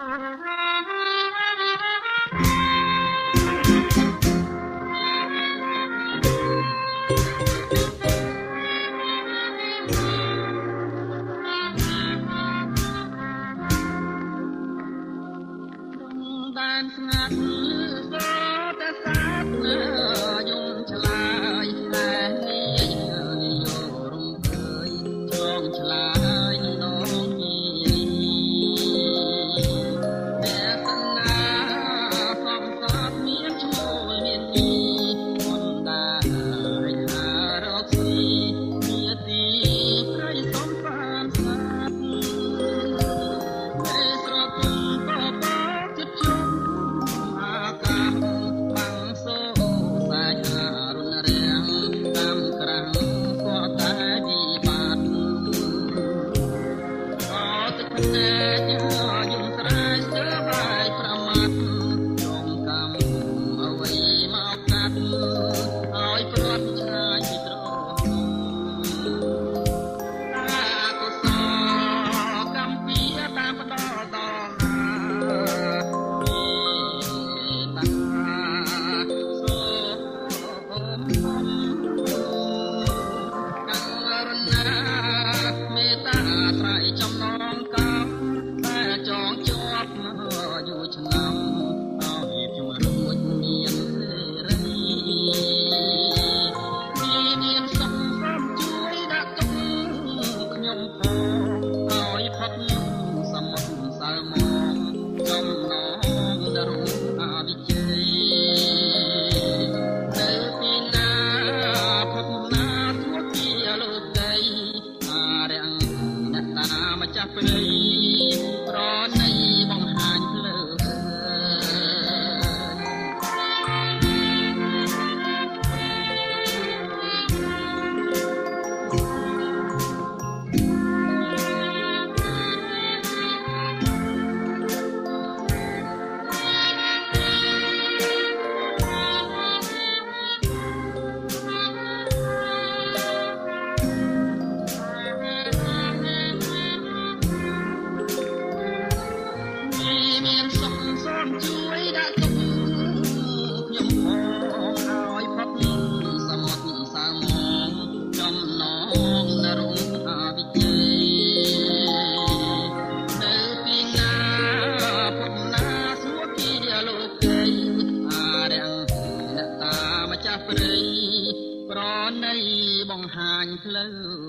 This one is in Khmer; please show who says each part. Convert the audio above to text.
Speaker 1: បានស្ងាត់ក៏តែសាប់យំឆ្លើយតែនេះយករំភើយចងឆ្លើយនឹងនងញីតែសណាសំសត់មានឈ្មោះមានញីមុនដែរថារកស៊ីមានទីព្រៃសំបានស្ងាត់តែស្រពំក៏បោកចិត្តជុំបាំងសូសាច់រុនរាំងតាមក្រាំងក៏តែវិបាកក៏ទឹកភ្នែកយំស្រែកស្ទើរបាយប្រមាត់ចងកម្មអ្វីមកកាត់ឲ្យព្រាត់ឆ្ងាយពីត្រង់តាកុសលកម្មពីតាមផ្ដោតដល់ចំណងកំតែចងជាប់យូរឆ្នាំឲ្យជំរួចមានរីមានសុខសំជួយដាក់ទុកខ្ញុំផងឲ្យផុតសមត្ថសើមកចំណងដរុងអវិជ័យទៅពីណាផុតណាទួជាលោកដីអារាំងម្ចាស់ព្រៃប្រណីបង្ហាញភ្លើងមានសុខសំជួយដាក់ទុកខ្ញុំផងឲ្យផុតសមត្ថសើមកចំណងដរុងអវិជ័យនៅពីណាផុតណាសួរពីលោកគេអារាំងអ្នកតាម្ចាស់ព្រៃប្រណីបង្ហាញផ្លូវ